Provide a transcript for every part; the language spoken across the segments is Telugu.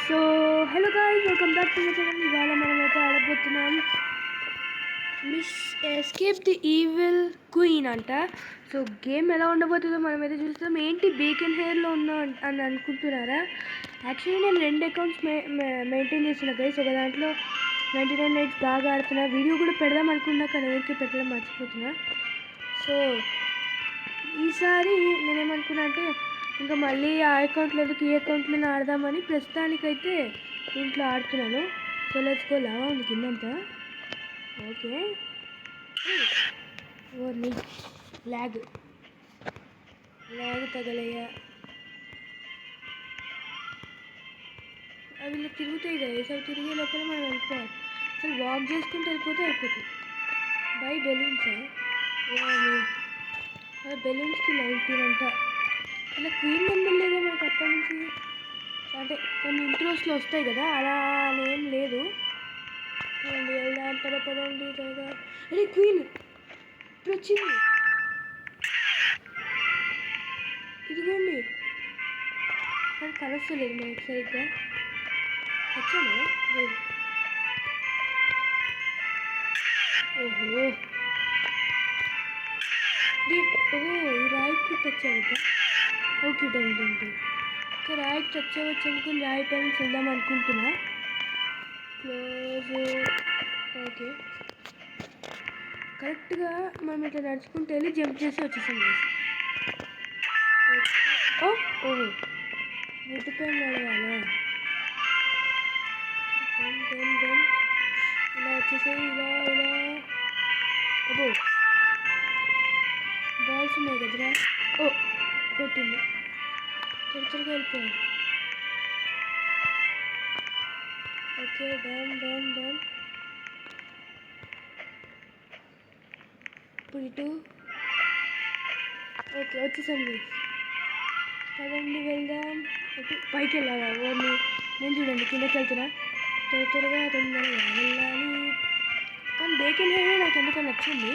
So hello guys, welcome back to my channel. ఇవాళ మనమైతే ఆడబోతున్నాం Miss Escape the evil queen అంట. సో గేమ్ ఎలా ఉండబోతుందో మనమైతే చూస్తాం. ఏంటి బేకన్ హెయిర్లో ఉన్నా అని అనుకుంటున్నారా? యాక్చువల్లీ నేను 2 అకౌంట్స్ మెయింటైన్ చేస్తున్నా గైస్. ఒక దాంట్లో 99 నైట్స్ బాగా ఆడుతున్నా. వీడియో కూడా పెడదాం అనుకున్నా, కానీ ఊరికి పెట్టడం మర్చిపోతున్నా. సో ఈసారి నేనేమనుకున్నా అంటే ఇంకా మళ్ళీ ఆ అకౌంట్లో ఎందుకు, ఈ అకౌంట్లోనే ఆడదామని ప్రస్తుతానికైతే ఇంట్లో ఆడుతున్నాను. So let's go. లావా ఉంది కిందంతా. ఓకే, ఓన్లీ ల్యాగ్ తగలయ్యా. అవి ఇలా తిరుగుతాయి కదా, అవి తిరిగే లోపల మనం వెళ్ళిపోవాలి. అసలు వాక్ చేసుకుంటూ అయిపోతుంది. బై బెలూన్సా? బెలూన్స్కి 19 అంట. అలా క్వీన్ నెంబర్ లేదా మనకు అప్పటి నుంచి. అంటే కొన్ని ఇంట్రోస్లో వస్తాయి కదా, అలా ఏం లేదు. పదండి వెళ్దాం, పదండి త్వరగా. అరే క్వీన్ ఇప్పుడు వచ్చింది, ఇదిగోండి. అది కలస్తలేదు మనకి సరిగ్గా. వచ్చాను లేదు. ఓహో, ఈ రాయికి టచ్ అవుతా. Okay done. ఇంకా రాయికి టచ్ అవ్వచ్చు అనుకుని రాయి పైన వెళ్దాం అనుకుంటున్నా. క్లోజ్. ఓకే, కరెక్ట్గా మనం ఇట్లా నడుచుకుంటూ వెళ్ళి జంప్ చేసి వచ్చేసాం. ఓహో, ముద్దు పైన నడవాలా? ఇలా వచ్చేసాయి. ఇలా అబ్బో, బాల్స్ ఉన్నాయి కదరా. ఓ కొట్టింది. త్వరగా వెళ్ళిపోవాలి. Okay done. ఇప్పుడు ఇటు. ఓకే వచ్చేసండి, పదండి వెళ్దాం. ఓకే పైకి వెళ్ళాలా? ఓన్లీ నేను చూడండి కిందకి వెళ్తున్నా. తొందరగా వెళ్ళాలి. కానీ బేకన్ హెయిర్ నాకు ఎందుకో నచ్చింది.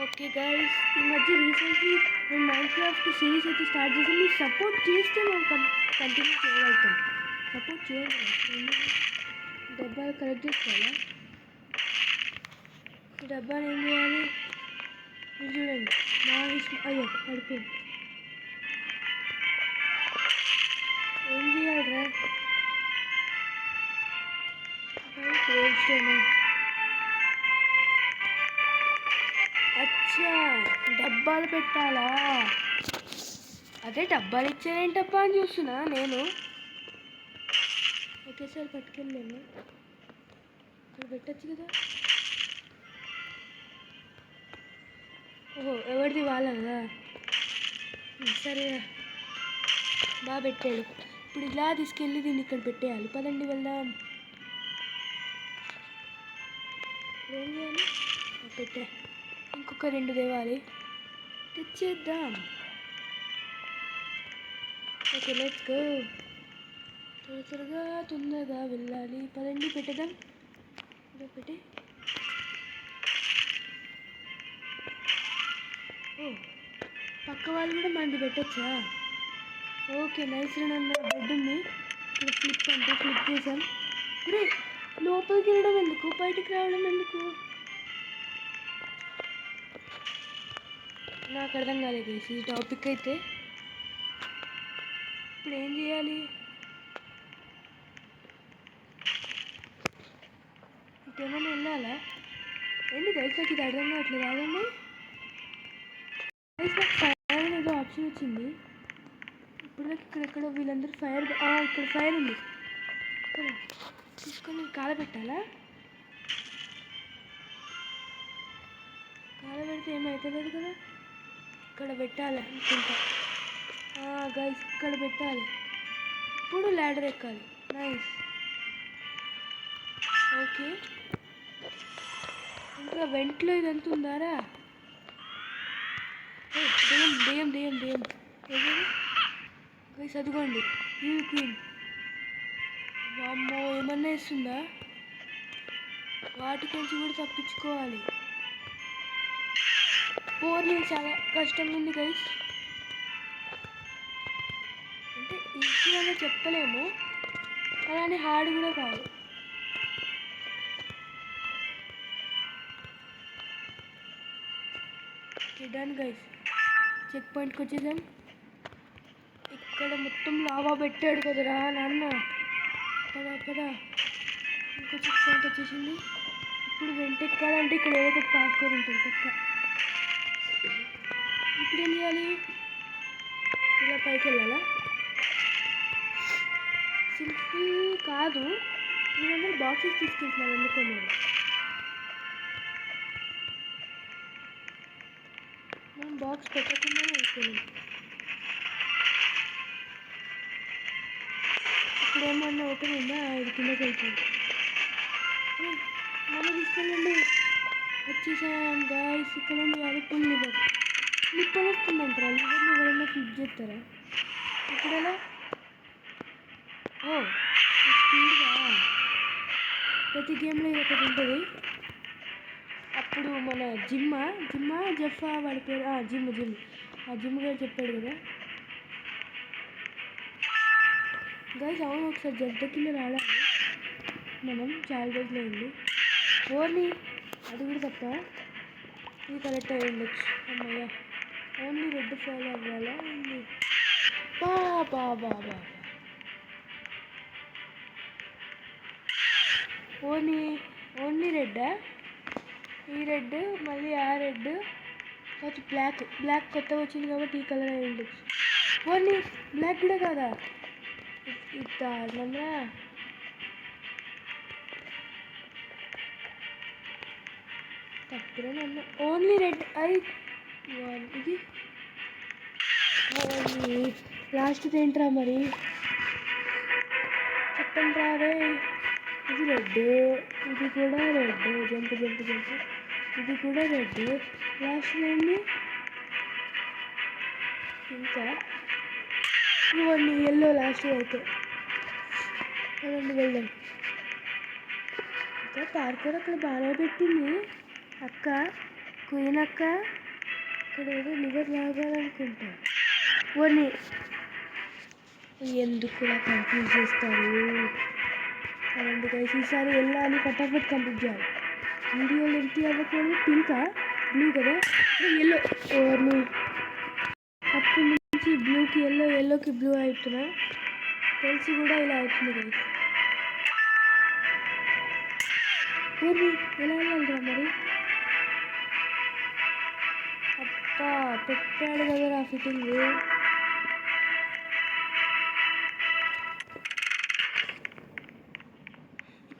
ఓకే గైస్, ఈ మధ్య రీసెంట్లీ నేను మైన్క్రాఫ్ట్ సిరీస్ అయితే స్టార్ట్ చేసాను. మీరు సపోర్ట్ చేస్తే మనం కంటిన్యూ చేయగలుగుతాం. సపోర్ట్ చేయాలి. డబ్బాలు కలెక్ట్ చేసుకోవాలా? ఈ డబ్బాని ఏం చేయాలి? మీరు చూడండి, నా ఇష్టం. అయ్యో పడిపోయింది. ఏం చేయాలిరా? అచ్చా, డబ్బాలు పెట్టాలా? అదే డబ్బాలు ఇచ్చారేంటబ్బా అని చూస్తున్నా నేను. ఒకేసారి పట్టుకెళ్ళాను, ఇక్కడ పెట్టచ్చు కదా. ఓహో, ఎవరిది వాళ్ళదా? సరే బాగా పెట్టాడు. ఇప్పుడు ఇలా తీసుకెళ్ళి దీన్ని ఇక్కడ పెట్టేయాలి. పదండి వెళ్దాం. ఏం చేయాలి? పెట్టే, ఇంకొక 2 తేవాలి, తెచ్చేద్దాం. Okay let's go. తొందరగా వెళ్ళాలి. పదండి పెట్టేద్దాం. పెట్టే. ఓ, పక్క వాళ్ళు కూడా మనది పెట్టచ్చా? Okay nice. అన్న బెడ్ ఉంది ఇక్కడ. ఫ్లిప్ అంటే ఫ్లిప్ చేసాం. అరే లోపలికి వెళ్ళడం ఎందుకు, బయటికి రావడం ఎందుకు నాకు అర్థం కాలేదు ఈ టాపిక్ అయితే. ఇప్పుడు ఏం చేయాలి? ఇంకేమైనా వెళ్ళాలా? ఏంటి గైస్, నాకు ఇది అర్థం కావట్లేదు. ఆగండి గైస్, నాకు ఫైర్ ఏదో ఆప్షన్ వచ్చింది. ఇప్పుడు నాకు ఇక్కడెక్కడో వీళ్ళందరూ ఫైర్. ఇక్కడ ఫైర్ ఉంది. తీసుకొని కాలబెట్టాలా? కాలబెడితే ఏమవుతలేదు కదా. ఇక్కడ పెట్టాలి అనుకుంటా. గైస్ ఇక్కడ పెట్టాలి. ఇప్పుడు ల్యాడర్ ఎక్కాలి. నైస్. ఓకే, ఇంకా వెంట్లో ఇదంతా ఉందారా? దెయ్యం గైస్ అదిగోండి ఈ క్వీన్. వామ్మో, ఏమన్నా వేస్తుందా? వాటి నుంచి కూడా తప్పించుకోవాలి. చాలా కష్టంగా ఉంది గైస్. అంటే ఈజీ అని చెప్పలేము, అలానే హార్డ్ కూడా కాదు. డన్ గైస్, చెక్ పాయింట్కి వచ్చేసాం. ఇక్కడ మొత్తం లావా పెట్టాడు కదరా నాన్న. పదా పదా, ఇంకో చెక్ పాయింట్ వచ్చేసింది. ఇప్పుడు వెంటెక్కాలంటే ఇక్కడ ఏదో ఒకటి పార్కోర్ ఉంటుంది పక్క. ఇప్పుడు ఏం చేయాలి? ఇలా పైకి వెళ్ళాలా? సింపుల్ కాదు, వీళ్ళందరూ బాక్సెస్ తీసుకెళ్తున్నారు ఎందుకో మేము. బాక్స్ పెట్టకుండానే వెళ్తున్నాం. ఇప్పుడు ఏమన్నా ఓపెన్ ఉందా? ఇది కిందకి వెళ్తుంది. మనం తీసుకెళ్ళండి. వచ్చేసాం గాయ్స్. ఇక్కడ అది ఫుల్ లివర్. నిప్పలు వస్తుందంటారా? లివర్ని ఎవరైనా ఫిట్ చేస్తారా? ఇప్పుడు ఎలా? ఓ స్పీడ్గా ప్రతి గేమ్లో ఇది ఒకటి ఉంటుంది. అప్పుడు మన జిమ్మా జఫా వాడి పేరు, జిమ్ ఆ జిమ్ గారు చెప్పాడు కదా గైస్. అవును, ఒకసారి జడ్డ కింద రావాలి మనం, చాలా రోజులు అయింది. ఓన్లీ అది కూడా తప్ప ఇది కరెక్ట్ అయి ఉండొచ్చు. అమ్మయ్య, ఓన్లీ రెడ్ ఫాలో అవ్వాలా ఉంది. బాబా ఓన్లీ రెడ్డా? ఈ రెడ్, మళ్ళీ ఆ రెడ్, కొంచెం బ్లాక్ కొత్తగా వచ్చింది కాబట్టి ఈ కలర్ అయి ఉండొచ్చు. ఓన్లీ బ్లాక్ కూడా కాదా? ఇద్దా తప్పురా నన్ను. ఓన్లీ రెడ్ అది ఇది. ఓన్లీ లాస్ట్ ఏంట్రా మరి? చెప్పండి రావే. ఇది రెడ్, ఇది కూడా రెడ్. జంప్ ఇది కూడా రెడ్. లాస్ట్ ఏంటి? ఇంకా ఇవన్నీ ఎల్లో లాస్ట్ అయితే. అదండి వెళ్దాం. ఇంకా పార్కర్ అక్కడ బాగా పెట్టింది అక్క, క్వీన్ అక్క. ఇక్కడ ఏదో లివర్ లాగాలనుకుంటా. ఓన్లీ ఎందుకు కూడా కన్ఫ్యూజ్ చేస్తారు? అదండి గైస్, ఈసారి వెళ్ళాలి, ఫటాఫట్ కంప్లీట్ చేయాలి. వీడియోలు ఎంటీ అవ్వకూడదు. పింకా బ్లూ కదా, ఎల్లో. ఓర్ని అప్పటి నుంచి బ్లూకి ఎల్లోకి బ్లూ అవుతున్నా తెలిసి కూడా ఇలా అవుతుంది గైస్. ఓర్ని ఎలా వెళ్ళాలిరా మరి? అబ్బా పెట్టాడు కదా ఫిట్టింగ్.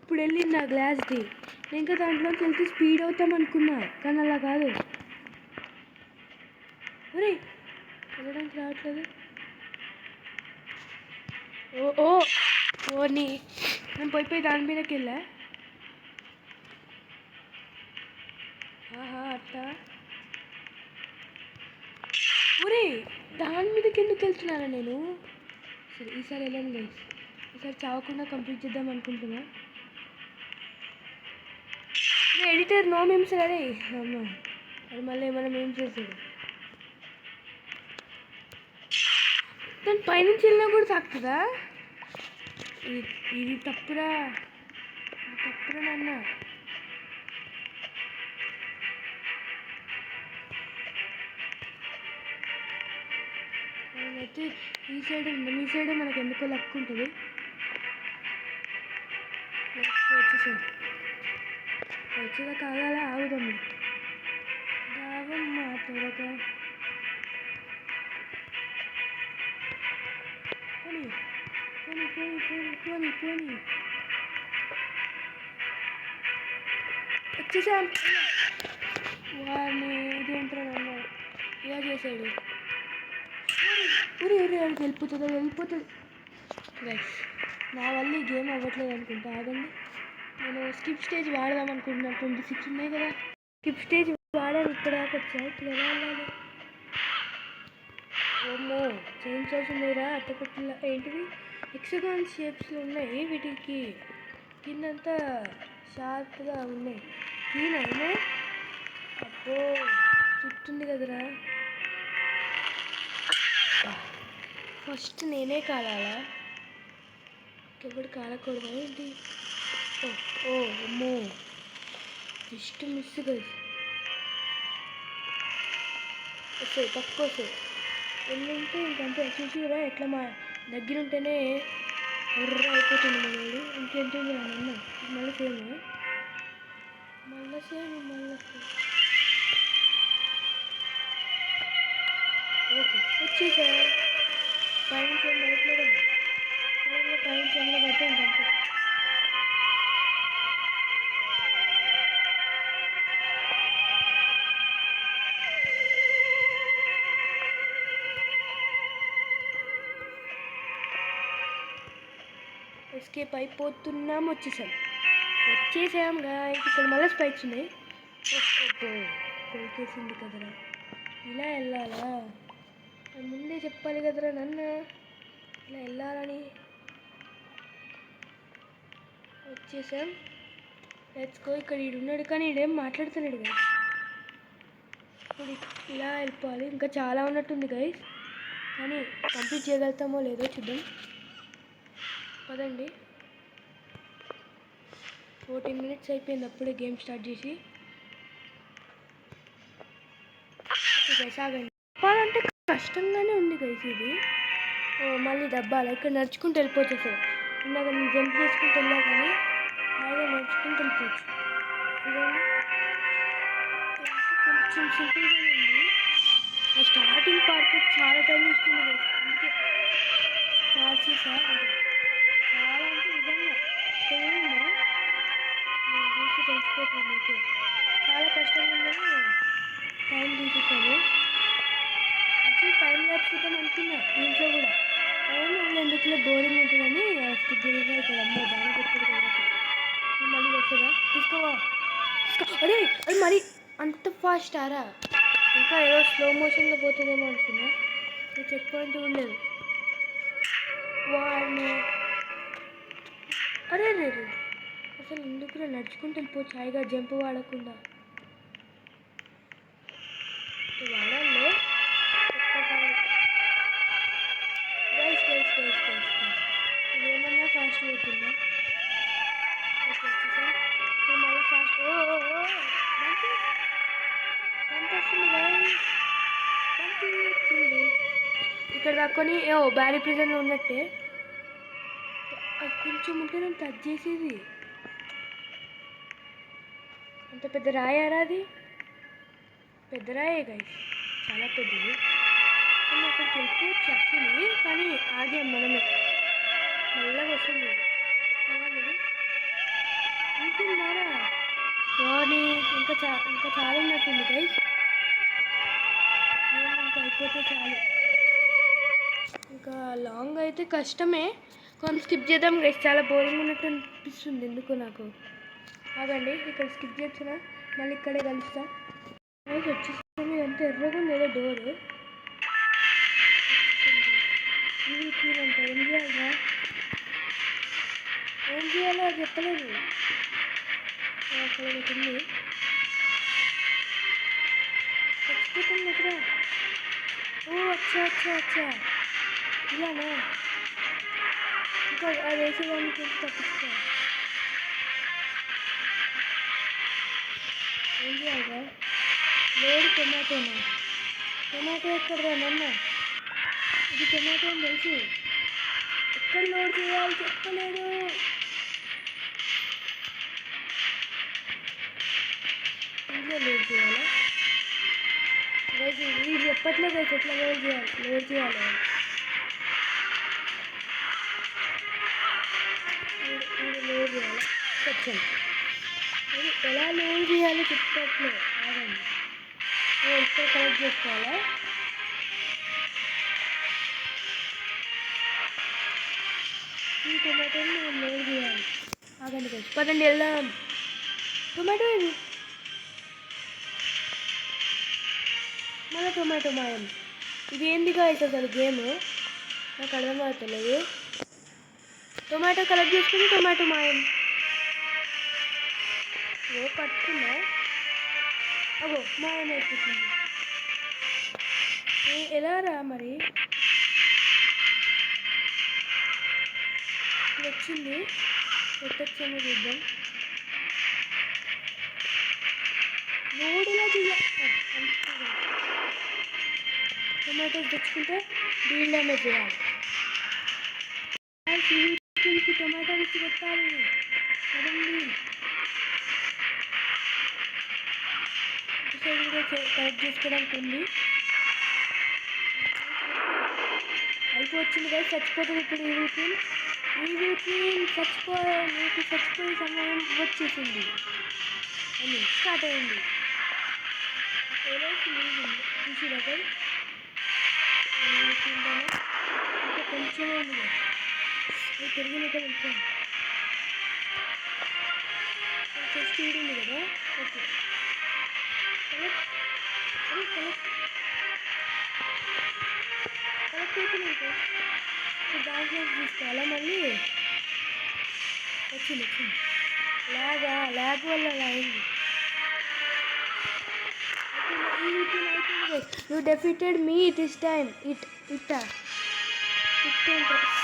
ఇప్పుడు వెళ్ళింది నా గ్లాస్ది. నేను ఇంకా దాంట్లోకి వెళ్తే స్పీడ్ అవుతాం అనుకున్నా, కానీ అలా కాదు. అరే వెళ్ళడానికి రావట్లేదు. ఓని నేను పోయి దాని మీదకి వెళ్ళా. అట్టా ఒరే దాని మీదకి ఎందుకు వెళ్తున్నానా నేను? సరే ఈసారి వెళ్ళాను గైస్. ఈసారి చావకుండా కంప్లీట్ చేద్దాం అనుకుంటున్నా. ఎడిటర్ నో మేమ్స్ అరే అమ్మ, అది మళ్ళీ ఏమైనా మేం చేసాడు. దాని పైనుంచి వెళ్ళినా కూడా తాకుతుందా? ఇది తప్పురా నాన్న. అయితే ఈ సైడ్ మనకు ఎందుకో లక్ ఉంటుంది. వచ్చేదా కాగాల ఆగుదాం. రావమ్మా త్వరగా. పోనీ వచ్చేసాం. వాడిని ఇదేంటారు అన్న ఇలా చేశాడు. ఊరి వెళ్ళిపోతుంది. గైస్ నా వల్ల ఈ గేమ్ అవ్వట్లేదు అనుకుంటా. ఆగండి, నేను స్కిప్ స్టేజ్ వాడదాం అనుకుంటున్నాను. 26 ఉన్నాయి కదా, స్కిప్ స్టేజ్ వాడాలి. ఇక్కడ దాకా వచ్చాయి. ఇక్కడ ఎలా వెళ్ళాలి? ఓమో చైన్స్ ఉన్నాయిరా. అట్టకొట్టిలా ఏంటివి హెక్సగాన్ షేప్స్లో ఉన్నాయి. వీటికి కిందంతా షార్ప్గా ఉన్నాయి. క్లీన్ అబ్బో చుట్టుంది కదరా. ఫస్ట్ నేనే కాలాలా? ఎవడు కాలకూడదా ఏంటి? ఓ ఓ అమ్మో, జస్ట్ మిస్ గైస్. వస్తాయి తక్కువ వస్తాయి. ఎల్లుంటే ఇంకంతే. చూసిరా ఎట్లా మా దగ్గర ఉంటేనే ఎర్ర అయిపోతుంది మనోడు. ఇంకెంత అన్న మళ్ళీ సేమ్ ఓకే వచ్చేసా. పైనుంచి ఏం పడట్లేదు కదా, సడన్గా పైనుంచి ఏమైనా పడితే ఇంకంతే. ఎస్కేప్ అయిపోతున్నాం. వచ్చేసాం గాయ్స్. ఇక్కడ మళ్ళీ స్పైక్స్ ఉన్నాయి. కొరికేసింది కదరా. ఇలా వెళ్ళాలా? ముందే చెప్పాలి కదరా నన్ను ఇలా వెళ్ళాలని. వచ్చేసాం. Let's go. ఇక్కడ ఈడున్నాడు కానీ ఈడేం మాట్లాడుతున్నాడు గైస్. ఇప్పుడు ఇలా వెళ్ళిపోవాలి. ఇంకా చాలా ఉన్నట్టుంది గైస్, కానీ కంప్లీట్ చేయగలుగుతామో లేదో చూద్దాం. పదండి. 14 minutes అయిపోయింది అప్పుడే గేమ్ స్టార్ట్ చేసి. గైస్ ఆగండి. చెప్పాలంటే కష్టంగానే ఉంది గైస్ ఇది. మళ్ళీ దబ్బాలి. ఇక్కడ నడుచుకుంటూ వెళ్ళిపోవచ్చు. సార్ ఇందాక నేను జంప్ చేసుకుంటూ వెళ్ళా కానీ హాయిగా నడుచుకుంటూ వెళ్ళిపోవచ్చు. కొంచెం సింపుల్గానే ఉంది. స్టార్టింగ్ పార్ట్ చాలా టైం తీసుకుంది గైస్. అందుకే మార్చేసా. అంటే చాలా అంటే నిజంగా తెలియదు, నేను చూసి తెలిసిపోతుంది మీకు. చాలా కష్టంగా ఉందని టైం తీసేసాను. యాక్చువల్లీ టైం ల్యాప్స్ చూద్దాం అనుకున్నా దీంట్లో కూడా. టైం ఎందుకులో బోరింగ్ ఉంటుందని స్కిప్ చేసేసా. ఇక్కడ అమ్మో బాగా పెట్టుకుంటు కదా. మళ్ళీ వస్తుందా? తీసుకోవా. అరే అది మరి అంత ఫాస్ట్ ఆరా? ఇంకా ఏదో స్లో మోషన్లో పోతుందేమో అనుకున్నా. చెక్ పాయింట్ ఉండలేదు వాడిని. అరే రే రే, అసలు ఎందుకు నడుచుకుంటూ వెళ్ళిపోవచ్చు హాయిగా జంప్ వాడకుండా. వాడాలి ఒక్కసారి. Guys guys guys guys guys ఇదేమన్నా ఫాస్ట్ పోతుందా? ఓకే వచ్చేసా. ఇప్పుడు మళ్ళీ ఫాస్ట్. ఓ బంతి వస్తుంది గైస్, బంతి వచ్చింది. ఇక్కడ దాక్కొని బ్యారీ ప్రిజన్లో ఉన్నట్టే. కొంచెం ఉంటే నన్ను టచ్ చేసేది. అంత పెద్ద రాయారా? అది పెద్ద రాయే గైస్, చాలా పెద్దది. నేను అక్కడికి వెళ్ళిపోవచ్చు యాక్చువల్లీ, కానీ ఆగాం మనమే. మెల్లగా వస్తుంది ఇంకున్నారా వాడిని. ఇంకా చాలా ఉన్నట్టుంది గైస్. ఇంకా అయిపోతే చాలు. ఇంకా లాంగ్ అయితే కష్టమే. కొంచెం స్కిప్ చేద్దాం గైస్, చాలా బోరింగ్ ఉన్నట్టు అనిపిస్తుంది ఎందుకో నాకు. ఆగండి, ఇక్కడ స్కిప్ చేసిన మళ్ళీ ఇక్కడే కలుస్తా గైస్. వచ్చేసాము. ఇదంతా ఎర్రగా ఉంది ఏదో డోర్. అంట ఏం చేయాలరా? ఏం చేయాలో అది చెప్పలేదు. అక్కడ ఒకటి ఉంది. చచ్చిపోతుంది ఎక్కడ? ఓ అచ్చా అచ్చా అచ్చా, ఇలానా? ఇంకా అది వేసేదాన్ని కొంచెం తప్పించుకో. ఏం చేయాలిరా? లోడ్ టొమాటోనా? టొమాటో ఎక్కడరా నన్న? ఇది టొమాటో అని తెలుసు. ఎక్కడ లోడ్ చేయాలి చెప్పలేదు. ఇంట్లో లోడ్ చేయాలా? వీడు చెప్పట్లేదు అయితే ఎట్లా లోడ్ చేయాలి. లోడ్ చేయాలి చెప్పండి. ఎలా లోడ్ చేయాలో చెప్పట్లేదు. ఆగండి, ఇక్కడ కలెక్ట్ చేసుకోవాలా? ఈ టొమాటోని మనం లోడ్ చేయాలి. ఆగండి కొంచెం పదండి వెళ్దాం. టొమాటో ఇది మన టొమాటో మాయం. ఇది ఏందిగా అయితే అసలు గేమ్ నాకు అర్థమవుతలేదు. టొమాటో కలెక్ట్ చేసుకుని టొమాటో మాయం. పట్టుకున్నా అగో మాయం అయిపోతుంది. ఎలా రా మరి? వచ్చింది, పెట్టొచ్చేమో చూద్దాం. లోడులా టొమాటోస్ తెచ్చుకుంటే డీల్ డ్యామేజ్ చేయాలి. టొమాటో ఇచ్చి పెట్టాలి కదండి. సైడ్ కూడా కరెక్ట్ చేసుకోవడానికి ఉంది. అయిపోవచ్చింది కదా, చచ్చిపోతుంది ఇప్పుడు. ఈవిల్ క్వీన్ చచ్చిపోయే సమయం వచ్చేసింది అని స్టార్ట్ అయింది. చూసి దగ్గర ఇంకా కొంచెమే ఉంది, అది పెరిగినట్టు వెళ్తాను. చెస్ట్ ఉంది కదా. ఓకే, కలెక్ట్ అయిపోయింది. దాంట్లో తీసుకోవాలా మళ్ళీ? వచ్చింది ల్యాగ్ వల్ల అలా అయింది. You defeated me this time.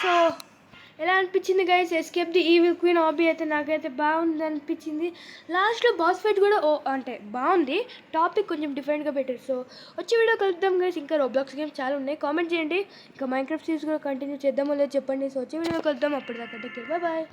So ఎలా అనిపించింది guys escape the evil queen hobby? అయితే నాకైతే బాగుంది అనిపించింది. లాస్ట్లో బాస్ ఫైట్ కూడా అంటే బాగుంది, టాపిక్ కొంచెం డిఫరెంట్గా పెట్టారు. సో వచ్చే వీడియో కలుద్దాం గైస్. ఇంకా రోబ్లాక్స్ గేమ్స్ చాలా ఉన్నాయి, కామెంట్ చేయండి. ఇంకా మైన్క్రాఫ్ట్ సిరీస్ కూడా కంటిన్యూ చేద్దామో లేదో చెప్పండి. సో వచ్చే వీడియో కలుద్దాం, అప్పటిదాకా టేక్ కేర్, బాయ్.